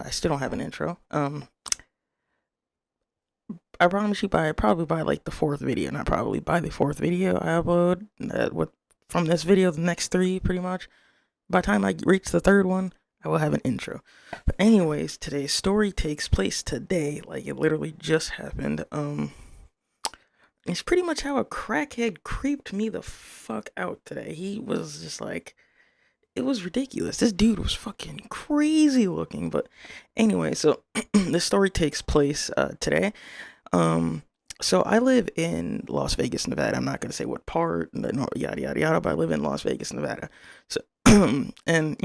I still don't have an intro. I promise you probably by like the fourth video, not probably by the fourth video I upload. With from this video, the next three pretty much. By the time I reach the third one, I will have an intro. But anyways, today's story takes place today. Like it literally just happened. It's pretty much how a crackhead creeped me the fuck out today. He was just like, it was ridiculous. This dude was fucking crazy looking. But anyway, so this story takes place today. Um, so I live in Las Vegas, Nevada. I'm not gonna say what part, yada yada yada, but I live in Las Vegas, Nevada. So, and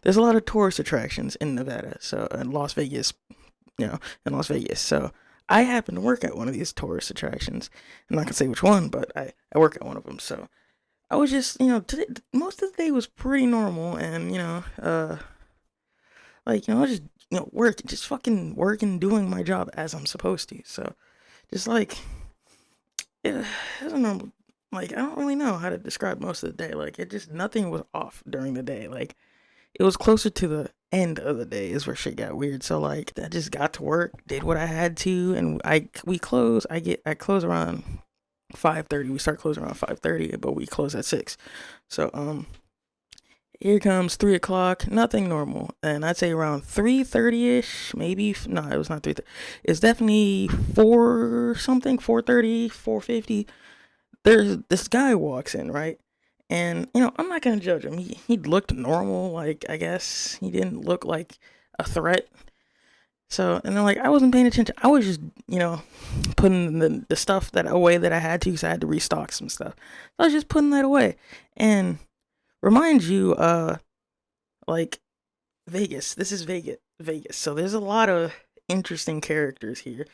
there's a lot of tourist attractions in Nevada. So, in Las Vegas, in Las Vegas. So, I happen to work at one of these tourist attractions. I'm not gonna say which one, but I work at one of them. So, I was just, today, most of the day was pretty normal, and I was just working, just fucking working, doing my job as I'm supposed to. So just like it's a normal. Like I don't really know how to describe most of the day. Like it just nothing was off during the day. Like it was closer to the end of the day is where shit got weird. So like I just got to work, did what I had to, and we close. I close around 5:30. We start closing around 5:30, but we close at 6. So here comes 3 o'clock, nothing normal. And I'd say around 3:30 ish, maybe. No, it was not 3:30. It's definitely 4 something, 4:30, 4:50. There's this guy walks in, right? And, I'm not going to judge him. He looked normal. Like, I guess he didn't look like a threat. So, and then, like, I wasn't paying attention. I was just, putting the stuff that away that I had to, because I had to restock some stuff. So I was just putting that away. And remind you, like Vegas. This is Vegas. So there's a lot of interesting characters here.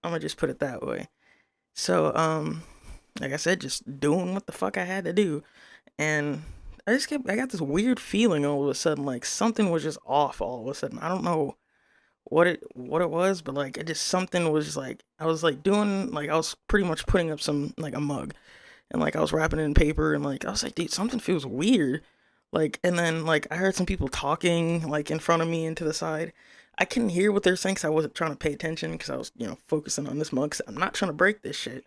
I'm gonna just put it that way. So, like I said, just doing what the fuck I had to do, and I got this weird feeling all of a sudden, like something was just off all of a sudden. I don't know what it was, but like it just something was just like I was like doing like I was pretty much putting up some like a mug, and like I was wrapping it in paper, and like I was like, dude, something feels weird. Like, and then like I heard some people talking like in front of me and to the side. I couldn't hear what they're saying because I wasn't trying to pay attention because I was focusing on this mug. 'Cause I'm not trying to break this shit.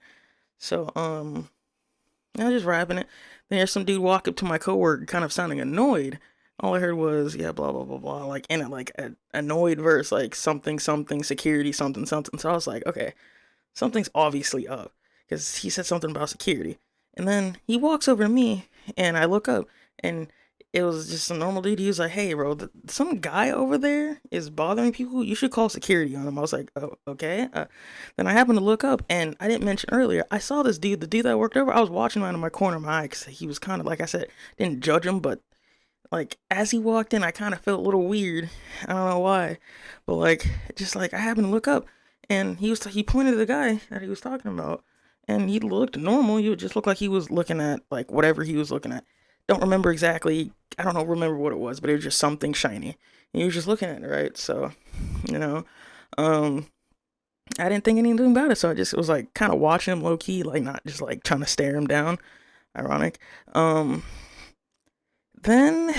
So I was just wrapping it. Then there's some dude walk up to my coworker, kind of sounding annoyed. All I heard was yeah, blah blah blah blah, like in it like an annoyed verse, like something something security something something. So I was like, okay, something's obviously up because he said something about security. And then he walks over to me, and I look up, and it was just a normal dude. He was like, "Hey, bro, some guy over there is bothering people. You should call security on him." I was like, "Oh, okay." Then I happened to look up, and I didn't mention earlier. I saw this dude, the dude that I worked over. I was watching him out of my corner of my eye because he was kind of like I said, didn't judge him, but like as he walked in, I kind of felt a little weird. I don't know why, but like just like I happened to look up, and he pointed to the guy that he was talking about, and he looked normal. He would just look like he was looking at like whatever he was looking at. Don't remember exactly. I don't know. Remember what it was, but it was just something shiny, and he was just looking at it, right? So, you know, um, I didn't think anything about it, so I just was like kind of watching him low key, like not just like trying to stare him down. Ironic. Then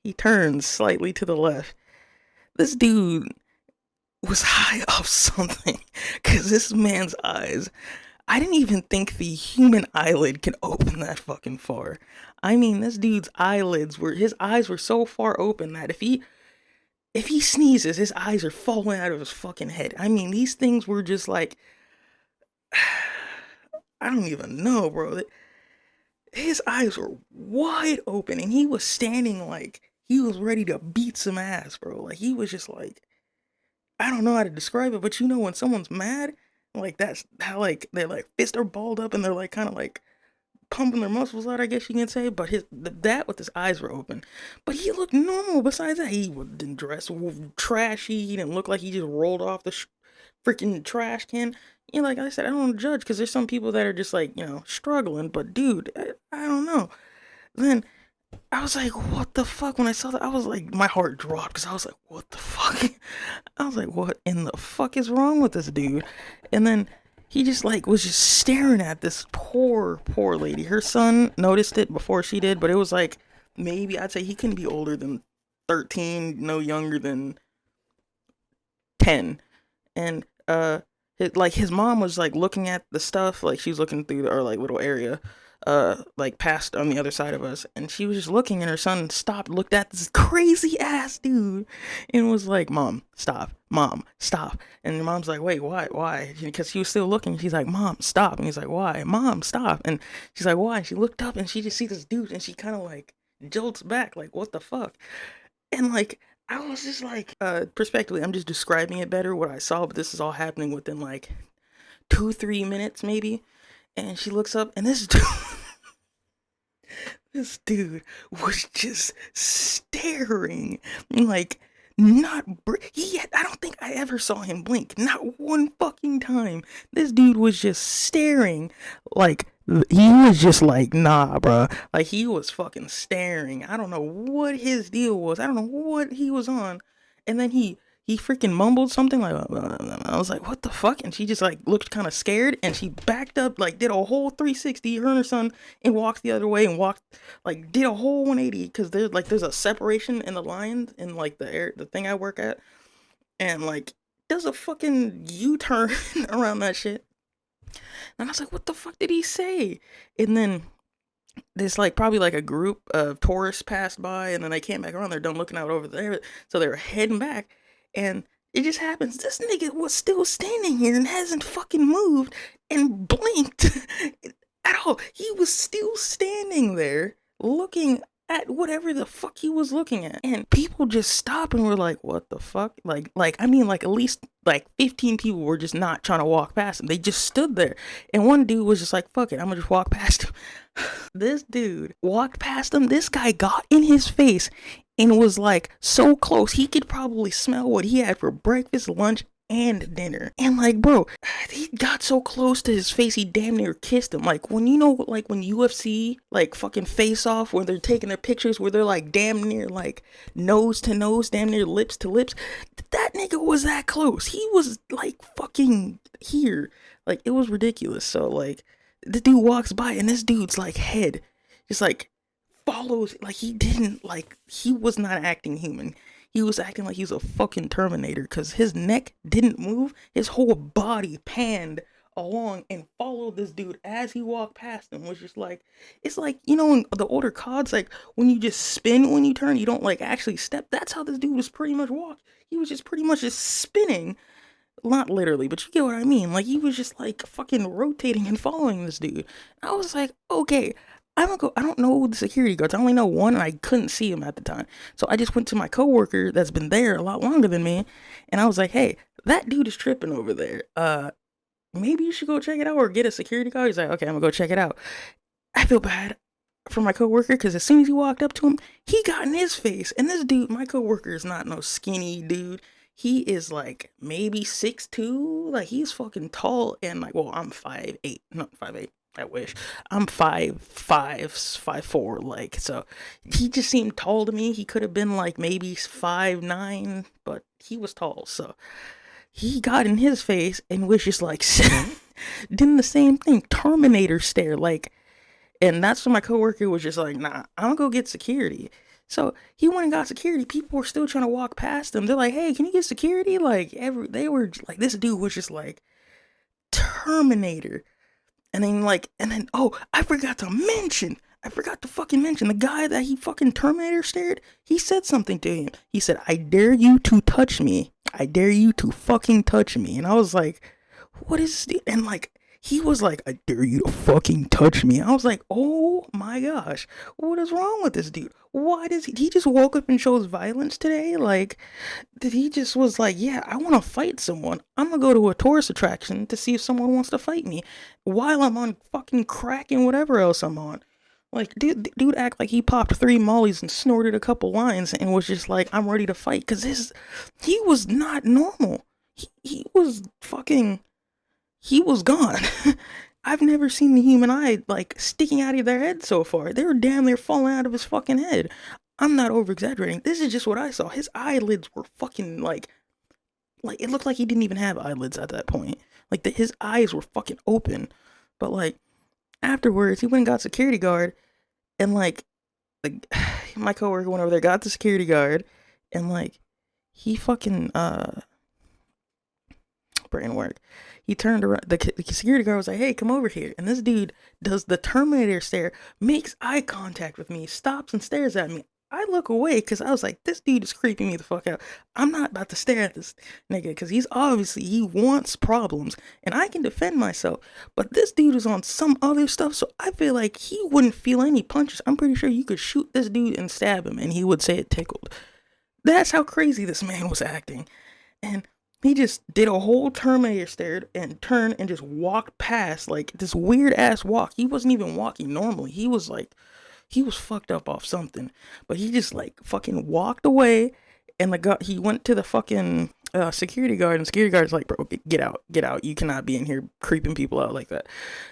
he turns slightly to the left. This dude was high off something, cause this man's eyes. I didn't even think the human eyelid can open that fucking far. I mean, this dude's his eyes were so far open that if he sneezes, his eyes are falling out of his fucking head. I mean, these things were just like I don't even know, bro. His eyes were wide open, and he was standing like he was ready to beat some ass, bro. Like he was just like I don't know how to describe it, but when someone's mad, like that's how like their like fists are balled up and they're like kind of like pumping their muscles out, I guess you can say. But that with his eyes were open, but he looked normal. Besides that, he didn't dress trashy. He didn't look like he just rolled off the freaking trash can. Like I said, I don't want to judge because there's some people that are just like struggling. But dude, I don't know. Then I was like, what the fuck? When I saw that, I was like, my heart dropped because I was like, what the fuck? I was like, what in the fuck is wrong with this dude? And then he just like was just staring at this poor lady. Her son noticed it before she did, but it was like maybe I'd say he couldn't be older than 13, no younger than 10. And like his mom was like looking at the stuff, like she was looking through our like little area, like past on the other side of us, and she was just looking, and her son stopped, looked at this crazy ass dude, and was like, "Mom, stop, mom, stop." And your mom's like, "Wait, why?" Because he was still looking. She's like, "Mom, stop," and he's like, "Why, mom, stop?" And she's like, "Why?" And she looked up, and she just sees this dude, and she kind of like jolts back, like, "What the fuck?" And like I was just like, prospectively, I'm just describing it better what I saw, but this is all happening within like 2-3 minutes maybe. And she looks up, and this dude, this dude was just staring, like not I don't think I ever saw him blink, not one fucking time. This dude was just staring, like he was just like, nah, bro. Like he was fucking staring. I don't know what his deal was. I don't know what he was on. And then he freaking mumbled something like, I was like, what the fuck? And she just like looked kind of scared, and she backed up, like did a whole 360, her and her son, and walked the other way, and walked, like did a whole 180, because there's a separation in the lines in like the thing I work at, and like does a fucking U-turn around that shit. And I was like, what the fuck did he say? And then this like probably like a group of tourists passed by, and then they came back around. They're done looking out over there, so they were heading back, and it just happens this nigga was still standing here and hasn't fucking moved and blinked at all. He was still standing there looking at whatever the fuck he was looking at, and people just stopped and were like, what the fuck? Like I mean, like at least like 15 people were just not trying to walk past him. They just stood there, and one dude was just like, fuck it, I'm gonna just walk past him. This dude walked past him. This guy got in his face and was like so close. He could probably smell what he had for breakfast, lunch, and dinner. And like, bro, he got so close to his face, he damn near kissed him. Like when, you know, like when UFC like fucking face off, when they're taking their pictures where they're like damn near like nose to nose, damn near lips to lips. That nigga was that close. He was like fucking here. Like it was ridiculous. So like the dude walks by, and this dude's like head just like follows, like he was not acting human. He was acting like he was a fucking Terminator, because his neck didn't move. His whole body panned along and followed this dude as he walked past him. Was just like, it's like, you know, in the older CODs, like when you just spin when you turn, you don't like actually step. That's how this dude was pretty much walking. He was just pretty much just spinning. Not literally, but you get what I mean. Like he was just like fucking rotating and following this dude. I was like, okay, I'm gonna go. I don't know the security guards. I only know one, and I couldn't see him at the time. So I just went to my coworker that's been there a lot longer than me, and I was like, hey, that dude is tripping over there. Maybe you should go check it out or get a security guard. He's like, okay, I'm gonna go check it out. I feel bad for my coworker, because as soon as he walked up to him, he got in his face. And this dude, my coworker, is not no skinny dude. He is like maybe 6'2". Like he's fucking tall, and like, well, I'm 5'8", not 5'8". I wish. I'm 5'5", 5'4", like, so he just seemed tall to me. He could have been like maybe 5'9", but he was tall. So he got in his face and was just like doing the same thing, Terminator stare, like. And that's when my coworker was just like, nah, I'm gonna go get security. So he went and got security. People were still trying to walk past him. They're like, hey, can you get security? Like they were like, this dude was just like Terminator. And then oh, I forgot to fucking mention the guy that he fucking Terminator stared. He said something to him. He said, I dare you to touch me. I dare you to fucking touch me. And I was like, what is this? And like, he was like, I dare you to fucking touch me. I was like, oh my gosh, what is wrong with this dude? Why does he just woke up and chose violence today? Like, did he just was like, yeah, I want to fight someone. I'm gonna go to a tourist attraction to see if someone wants to fight me while I'm on fucking crack and whatever else I'm on. Like, dude act like he popped 3 mollies and snorted a couple lines and was just like, I'm ready to fight. Cause he was not normal. He was fucking, he was gone. I've never seen the human eye like sticking out of their head so far. They were damn near falling out of his fucking head. I'm not over exaggerating. This is just what I saw. His eyelids were fucking like it looked like he didn't even have eyelids at that point. Like his eyes were fucking open. But like afterwards, he went and got security guard, and like my coworker went over there, got the security guard, and like he fucking brain work. He turned around, the security guard was like, hey, come over here. And this dude does the Terminator stare, makes eye contact with me, stops and stares at me. I look away because I was like, this dude is creeping me the fuck out. I'm not about to stare at this nigga because he wants problems and I can defend myself. But this dude is on some other stuff, so I feel like he wouldn't feel any punches. I'm pretty sure you could shoot this dude and stab him and he would say it tickled. That's how crazy this man was acting. And he just did a whole Terminator stare and turned and just walked past, like this weird ass walk. He wasn't even walking normally. He was fucked up off something, but he just like fucking walked away, and he went to the fucking security guard, and security guard's like, bro, get out, you cannot be in here creeping people out like that.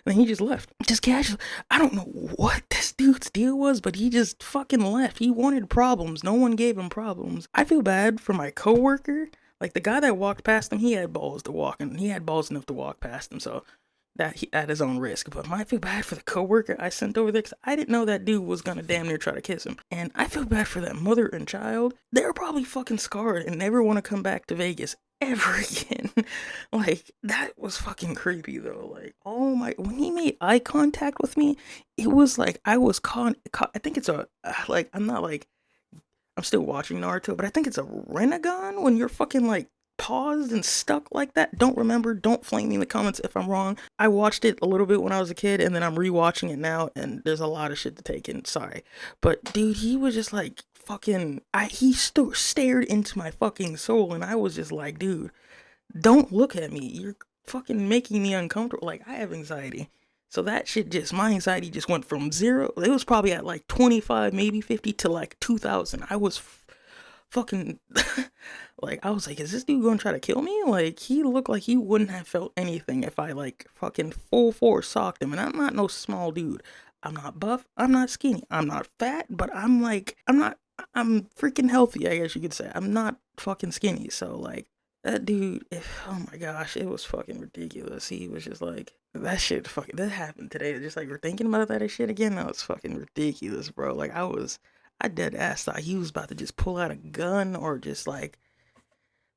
And he just left, just casually. I don't know what this dude's deal was, but he just fucking left. He wanted problems. No one gave him problems. I feel bad for my coworker. Like the guy that walked past him, he had balls enough to walk past him, so that he at his own risk. But I feel bad for the coworker I sent over there because I didn't know that dude was gonna damn near try to kiss him. And I feel bad for that mother and child. They're probably fucking scarred and never want to come back to Vegas ever again. Like, that was fucking creepy though. Like, oh my, when he made eye contact with me, it was like I was caught. I think it's I'm still watching Naruto, but I think it's a Renegon when you're fucking like paused and stuck like that. Don't remember, don't flame me in the comments if I'm wrong. I watched it a little bit when I was a kid, and then I'm rewatching it now, and there's a lot of shit to take in, sorry. But dude, he was just like fucking, he still stared into my fucking soul, and I was just like, dude, don't look at me, you're fucking making me uncomfortable. Like, I have anxiety, so that shit my anxiety just went from 0, it was probably at like 25, maybe 50 to like 2,000. I was fucking like, I was like, is this dude gonna try to kill me? Like, he looked like he wouldn't have felt anything if I like fucking full force socked him. And I'm not no small dude. I'm not buff, I'm not skinny, I'm not fat, but I'm freaking healthy, I guess you could say. I'm not fucking skinny. So like, that dude, oh my gosh, it was fucking ridiculous. He was just like, that happened today. Just like, we're thinking about that shit again. That was fucking ridiculous, bro. Like, I dead ass thought he was about to just pull out a gun or just like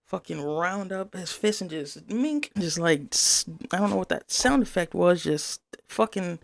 fucking round up his fist and just mink, just like, I don't know what that sound effect was, just fucking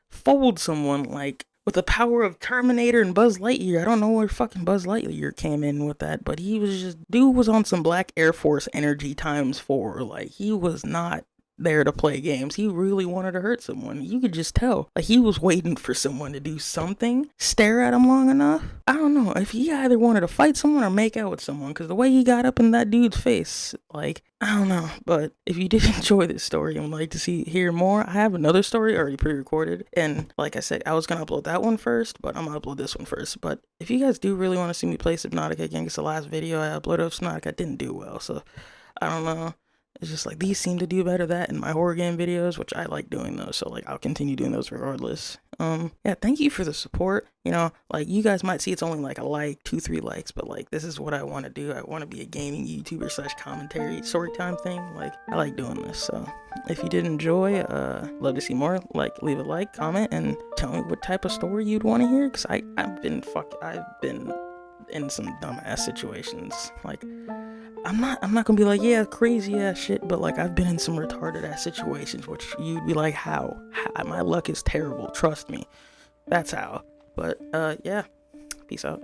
fold someone like with the power of Terminator and Buzz Lightyear. I don't know where fucking Buzz Lightyear came in with that, but dude was on some Black Air Force energy ×4. Like, he was not there to play games. He really wanted to hurt someone. You could just tell. Like, he was waiting for someone to do something, stare at him long enough. I don't know if he either wanted to fight someone or make out with someone, because the way he got up in that dude's face, like, I don't know. But if you did enjoy this story and would like to hear more, I have another story already pre-recorded, and like I said, I was gonna upload that one first, but I'm gonna upload this one first. But if you guys do really want to see me play Subnautica again, because the last video I uploaded of Subnautica didn't do well, so I don't know. It's just like, these seem to do better that in my horror game videos, which I like doing those, so like, I'll continue doing those regardless. Yeah, thank you for the support. You know, like, you guys might see it's only like a like, 2-3 likes, but like, this is what I want to do. I want to be a gaming YouTuber / commentary story time thing. Like, I like doing this. So if you did enjoy, love to see more, like, leave a like, comment, and tell me what type of story you'd want to hear, because I've been in some dumbass situations. Like, I'm not gonna be like, yeah, crazy ass shit, but like, I've been in some retarded ass situations which you'd be like, how my luck is terrible, trust me, that's how. But yeah, peace out.